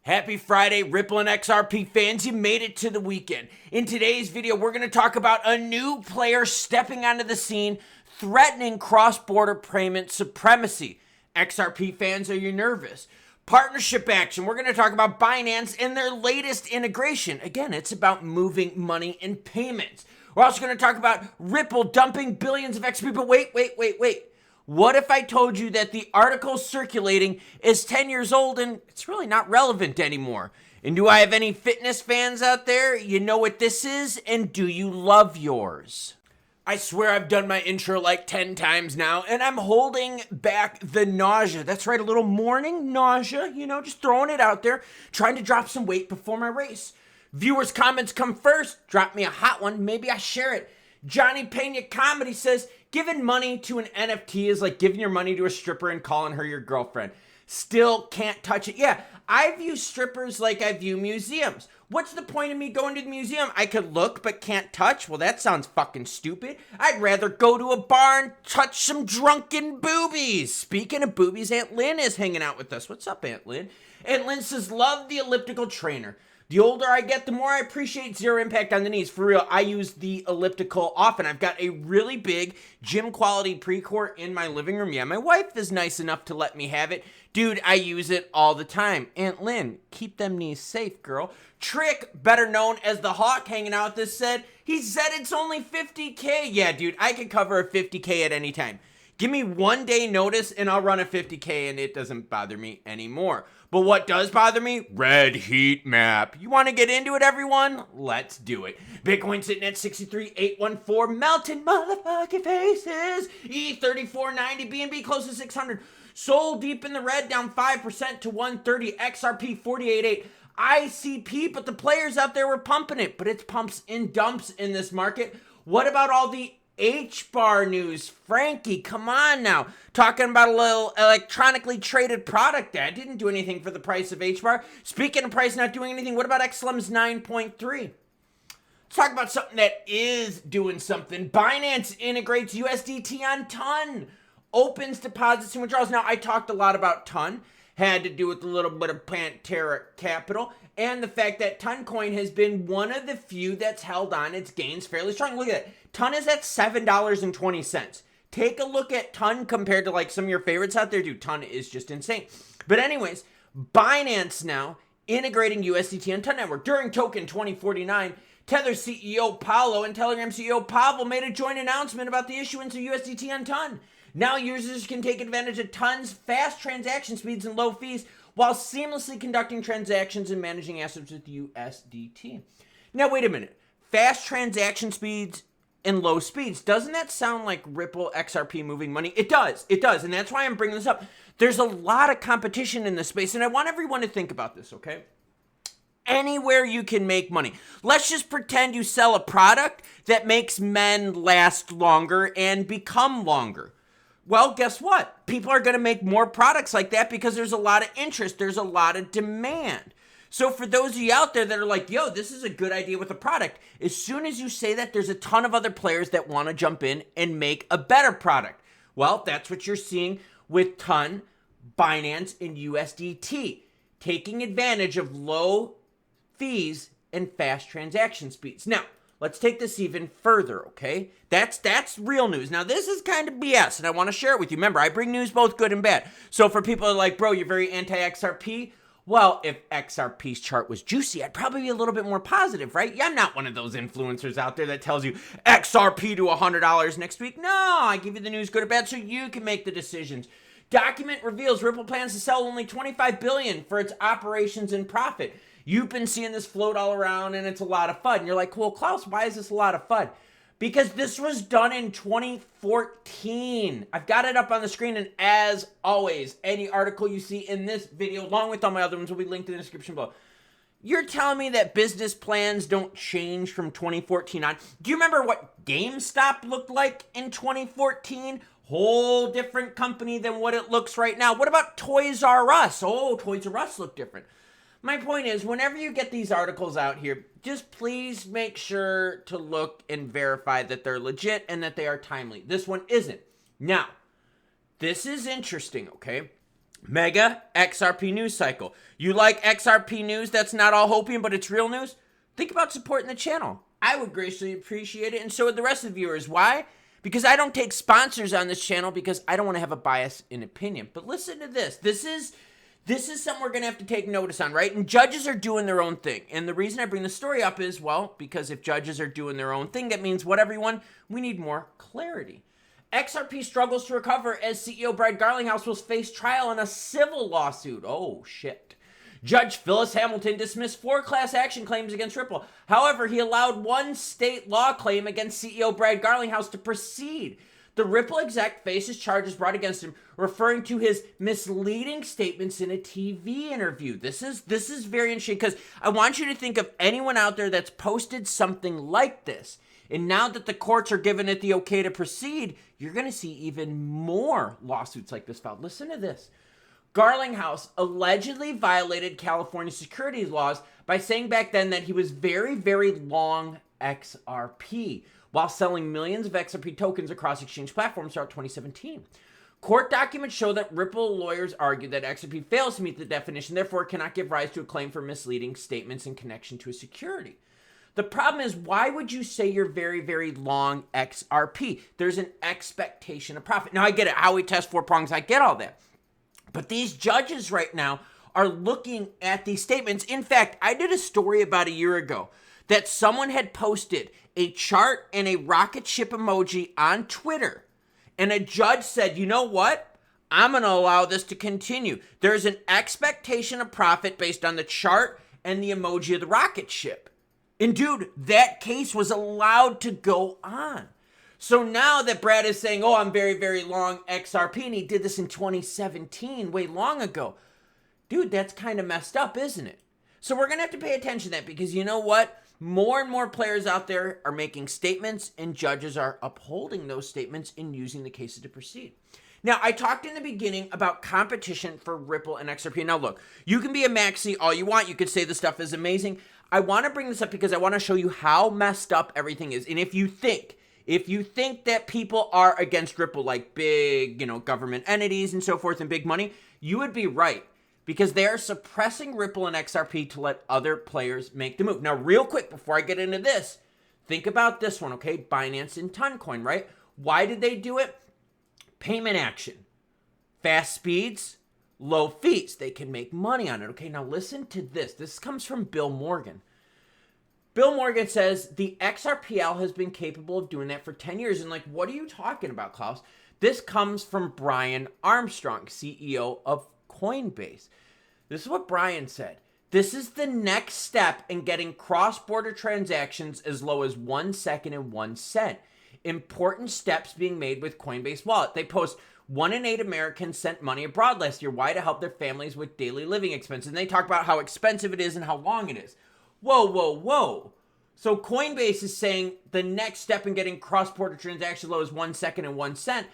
Happy Friday, Ripple and XRP fans. You made it to the weekend. In today's video, we're going to talk about a new player stepping onto the scene, threatening cross-border payment supremacy. XRP fans, are you nervous? Partnership action. We're going to talk about Binance and their latest integration. Again, it's about moving money and payments. We're also going to talk about Ripple dumping billions of XRP. But wait. What if I told you that the article circulating is 10 years old and it's really not relevant anymore? And do I have any fitness fans out there? You know what this is, and do you love yours? I swear I've done my intro like 10 times now, and I'm holding back the nausea. That's right, a little morning nausea, just throwing it out there, trying to drop some weight before my race. Viewers' comments come first. Drop me a hot one, maybe I share it. Johnny Pena Comedy says, giving money to an NFT is like giving your money to a stripper and calling her your girlfriend. Still can't touch it. Yeah, I view strippers like I view museums. What's the point of me going to the museum? I could look but can't touch? Well, that sounds fucking stupid. I'd rather go to a bar and touch some drunken boobies. Speaking of boobies, Aunt Lynn is hanging out with us. What's up, Aunt Lynn? Aunt Lynn says, love the elliptical trainer. The older I get, the more I appreciate zero impact on the knees. For real, I use the elliptical often. I've got a really big gym quality Precor in my living room. Yeah, my wife is nice enough to let me have it. Dude, I use it all the time. Aunt Lynn, keep them knees safe, girl. Trick, better known as the Hawk hanging out with this, said it's only 50K. Yeah, dude, I could cover a 50K at any time. Give me 1 day notice and I'll run a 50K and it doesn't bother me anymore. But what does bother me? Red heat map. You want to get into it, everyone? Let's do it. Bitcoin sitting at 63,814, melting motherfucking faces. ETH 3490, BNB close to 600. Sol deep in the red, down 5% to 130. XRP 48.8. ICP, but the players out there were pumping it. But it's pumps and dumps in this market. What about all the H-bar news? Frankie, come on now. Talking about a little electronically traded product that didn't do anything for the price of H-bar. Speaking of price not doing anything, what about XLM's 9.3? Let's talk about something that is doing something. Binance integrates USDT on Ton. Opens deposits and withdrawals. Now, I talked a lot about Ton. Had to do with a little bit of Pantera Capital and the fact that Ton Coin has been one of the few that's held on its gains fairly strong. Look at that. Ton is at $7.20. Take a look at Ton compared to like some of your favorites out there. Dude, Ton is just insane. But anyways, Binance now integrating USDT on Ton Network. During Token 2049, Tether CEO Paulo and Telegram CEO Pavel made a joint announcement about the issuance of USDT on Ton. Now users can take advantage of Ton's fast transaction speeds and low fees while seamlessly conducting transactions and managing assets with USDT. Now, wait a minute. Fast transaction speeds and low speeds. Doesn't that sound like Ripple XRP moving money? It does. And that's why I'm bringing this up. There's a lot of competition in this space, and I want everyone to think about this, okay? Anywhere you can make money. Let's just pretend you sell a product that makes men last longer and become longer. Well, guess what? People are going to make more products like that because there's a lot of interest. There's a lot of demand. So for those of you out there that are like, yo, this is a good idea with a product, as soon as you say that, there's a ton of other players that want to jump in and make a better product. Well, that's what you're seeing with Ton, Binance, and USDT, taking advantage of low fees and fast transaction speeds. Now, let's take this even further, okay? That's real news. Now, this is kind of BS, and I want to share it with you. Remember, I bring news both good and bad. So for people that are like, bro, you're very anti-XRP. Well, if XRP's chart was juicy, I'd probably be a little bit more positive, right? Yeah, I'm not one of those influencers out there that tells you XRP to $100 next week. No, I give you the news good or bad so you can make the decisions. Document reveals Ripple plans to sell only $25 billion for its operations and profit. You've been seeing this float all around, and it's a lot of fun. You're like, well, Klaus, why is this a lot of fun? Because this was done in 2014. I've got it up on the screen, and as always, any article you see in this video, along with all my other ones, will be linked in the description below. You're telling me that business plans don't change from 2014 on? Do you remember what GameStop looked like in 2014? Whole different company than what it looks right now. What about Toys R Us? Oh, Toys R Us look different. My point is, whenever you get these articles out here, just please make sure to look and verify that they're legit and that they are timely. This one isn't. Now, this is interesting, okay? Mega XRP news cycle. You like XRP news that's not all hopium, but it's real news? Think about supporting the channel. I would graciously appreciate it, and so would the rest of the viewers. Why? Because I don't take sponsors on this channel because I don't want to have a bias in opinion. But listen to this. This is something we're going to have to take notice on, right? And judges are doing their own thing. And the reason I bring the story up is, well, because if judges are doing their own thing, that means what, everyone? We need more clarity. XRP struggles to recover as CEO Brad Garlinghouse will face trial in a civil lawsuit. Oh, shit. Judge Phyllis Hamilton dismissed 4 class action claims against Ripple. However, he allowed 1 state law claim against CEO Brad Garlinghouse to proceed. The Ripple exec faces charges brought against him, referring to his misleading statements in a TV interview. This is very interesting because I want you to think of anyone out there that's posted something like this. And now that the courts are giving it the okay to proceed, you're going to see even more lawsuits like this filed. Listen to this. Garlinghouse allegedly violated California securities laws by saying back then that he was very, very long XRP while selling millions of XRP tokens across exchange platforms throughout 2017. Court documents show that Ripple lawyers argued that XRP fails to meet the definition, therefore cannot give rise to a claim for misleading statements in connection to a security. The problem is, why would you say you're very, very long XRP? There's an expectation of profit. Now, I get it. How we test 4 prongs, I get all that. But these judges right now are looking at these statements. In fact, I did a story about a year ago that someone had posted a chart and a rocket ship emoji on Twitter. And a judge said, you know what? I'm going to allow this to continue. There's an expectation of profit based on the chart and the emoji of the rocket ship. And dude, that case was allowed to go on. So now that Brad is saying, oh, I'm very, very long XRP, and he did this in 2017, way long ago. Dude, that's kind of messed up, isn't it? So we're going to have to pay attention to that because you know what? More and more players out there are making statements and judges are upholding those statements and using the cases to proceed. Now, I talked in the beginning about competition for Ripple and XRP. Now, look, you can be a maxi all you want. You could say this stuff is amazing. I want to bring this up because I want to show you how messed up everything is. And if you think that people are against Ripple, like big, government entities and so forth and big money, you would be right. Because they are suppressing Ripple and XRP to let other players make the move. Now, real quick, before I get into this, think about this one, okay? Binance and Toncoin, right? Why did they do it? Payment action. Fast speeds, low fees. They can make money on it. Okay, now listen to this. This comes from Bill Morgan. Bill Morgan says the XRPL has been capable of doing that for 10 years. And what are you talking about, Klaus? This comes from Brian Armstrong, CEO of COINBASE. This is what Brian said. This is the next step in getting cross-border transactions as low as 1 second and 1 cent. Important steps being made with Coinbase Wallet. They post 1 in 8 Americans sent money abroad last year. Why? To help their families with daily living expenses. And they talk about how expensive it is and how long it is. Whoa, whoa, whoa. So Coinbase is saying the next step in getting cross-border transactions low is 1 second and 1 cent.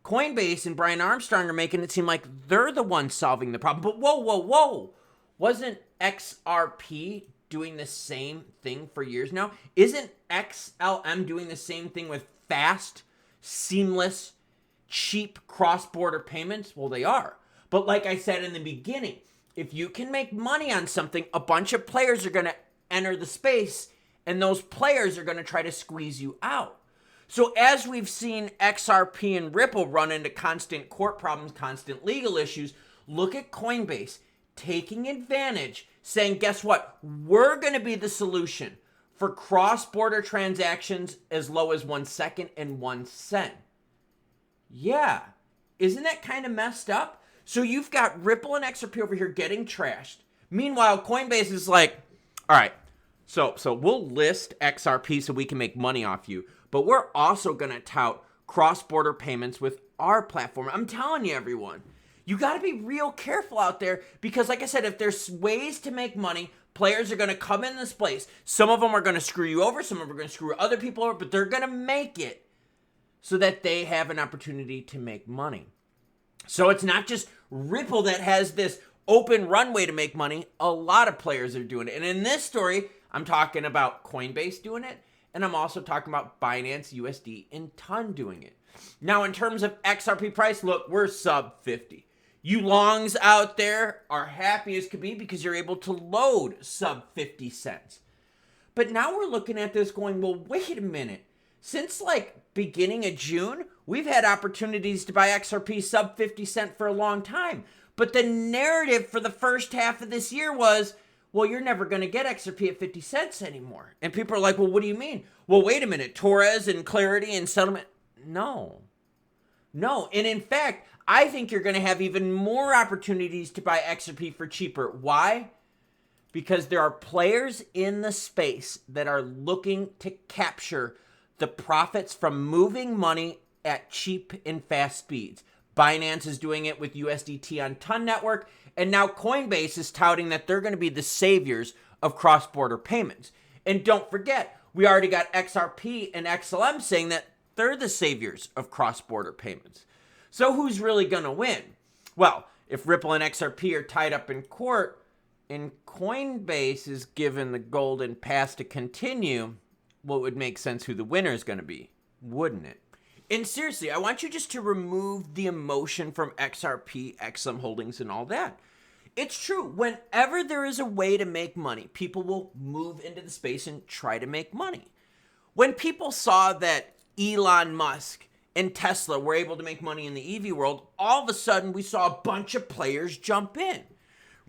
Coinbase and Brian Armstrong are making it seem like they're the ones solving the problem. But whoa, whoa, whoa. Wasn't XRP doing the same thing for years now? Isn't XLM doing the same thing with fast, seamless, cheap cross-border payments? Well, they are. But like I said in the beginning, if you can make money on something, a bunch of players are going to enter the space, and those players are going to try to squeeze you out. So as we've seen XRP and Ripple run into constant court problems, constant legal issues, look at Coinbase taking advantage, saying, guess what? We're going to be the solution for cross-border transactions as low as 1 second and 1 cent. Yeah. Isn't that kind of messed up? So you've got Ripple and XRP over here getting trashed. Meanwhile, Coinbase is like, all right, so we'll list XRP so we can make money off you, but we're also going to tout cross-border payments with our platform. I'm telling you, everyone, you got to be real careful out there because, like I said, if there's ways to make money, players are going to come in this place. Some of them are going to screw you over. Some of them are going to screw other people over, but they're going to make it so that they have an opportunity to make money. So it's not just Ripple that has this open runway to make money. A lot of players are doing it. And in this story, I'm talking about Coinbase doing it, and I'm also talking about Binance USD and Ton doing it. Now, in terms of XRP price, look, we're sub 50. You longs out there are happy as could be because you're able to load sub 50 cents. But now we're looking at this going, well, wait a minute. Since like beginning of June, we've had opportunities to buy XRP sub 50 cent for a long time. But the narrative for the first half of this year was, well, you're never going to get XRP at 50 cents anymore. And people are like, well, what do you mean? Well, wait a minute. Torres and Clarity and settlement. No. And in fact, I think you're going to have even more opportunities to buy XRP for cheaper. Why? Because there are players in the space that are looking to capture the profits from moving money at cheap and fast speeds. Binance is doing it with USDT on Ton Network, and now Coinbase is touting that they're going to be the saviors of cross-border payments. And don't forget, we already got XRP and XLM saying that they're the saviors of cross-border payments. So who's really going to win? Well, if Ripple and XRP are tied up in court and Coinbase is given the golden pass to continue, well, it would make sense who the winner is going to be, wouldn't it? And seriously, I want you just to remove the emotion from XRP, XM holdings, and all that. It's true. Whenever there is a way to make money, people will move into the space and try to make money. When people saw that Elon Musk and Tesla were able to make money in the EV world, all of a sudden we saw a bunch of players jump in.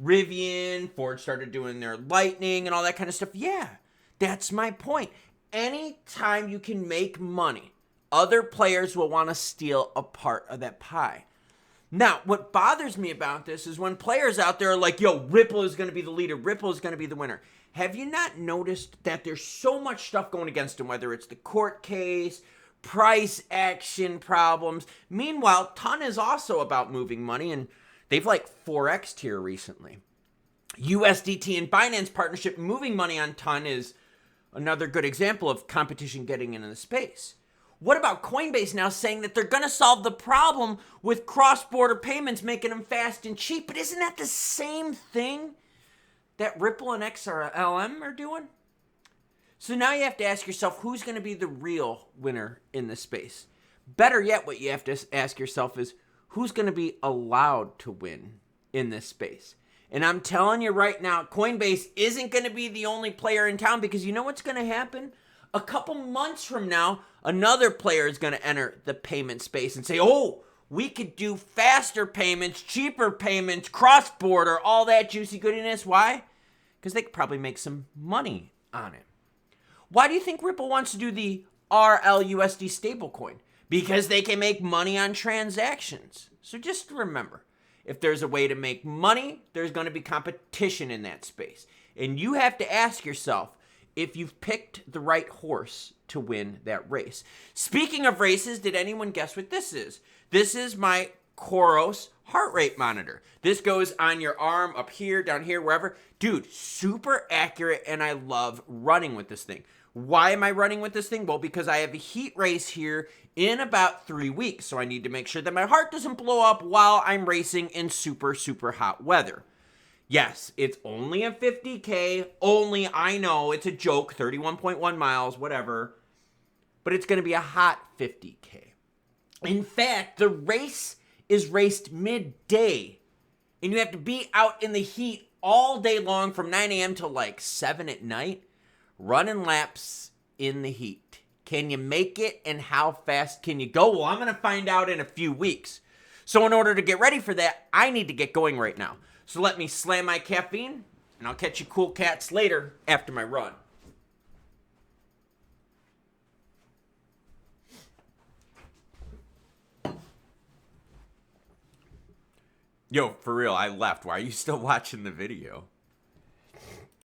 Rivian, Ford started doing their Lightning and all that kind of stuff. Yeah, that's my point. Anytime you can make money, other players will want to steal a part of that pie. Now, what bothers me about this is when players out there are like, yo, Ripple is going to be the leader. Ripple is going to be the winner. Have you not noticed that there's so much stuff going against them, whether it's the court case, price action problems? Meanwhile, Ton is also about moving money, and they've like 4x'd here recently. USDT and Binance partnership moving money on Ton is another good example of competition getting into the space. What about Coinbase now saying that they're going to solve the problem with cross-border payments, making them fast and cheap? But isn't that the same thing that Ripple and XLM are doing? So now you have to ask yourself, who's going to be the real winner in this space? Better yet, what you have to ask yourself is, who's going to be allowed to win in this space? And I'm telling you right now, Coinbase isn't going to be the only player in town, because you know what's going to happen? A couple months from now, another player is going to enter the payment space and say, oh, we could do faster payments, cheaper payments, cross-border, all that juicy goodness. Why? Because they could probably make some money on it. Why do you think Ripple wants to do the RLUSD stablecoin? Because they can make money on transactions. So just remember, if there's a way to make money, there's going to be competition in that space. And you have to ask yourself if you've picked the right horse to win that race. Speaking of races, did anyone guess what this is? This is my Coros heart rate monitor. This goes on your arm, up here, down here, wherever. Dude, super accurate, and I love running with this thing. Why am I running with this thing? Well, because I have a heat race here in about 3 weeks, so I need to make sure that my heart doesn't blow up while I'm racing in super, super hot weather. Yes, it's only a 50K, only, I know, it's a joke, 31.1 miles, whatever, but it's going to be a hot 50K. In fact, the race is raced midday, and you have to be out in the heat all day long from 9 a.m. till like 7 at night, running laps in the heat. Can you make it, and how fast can you go? Well, I'm going to find out in a few weeks. So in order to get ready for that, I need to get going right now. So let me slam my caffeine, and I'll catch you cool cats later after my run. Yo, for real, I left. Why are you still watching the video?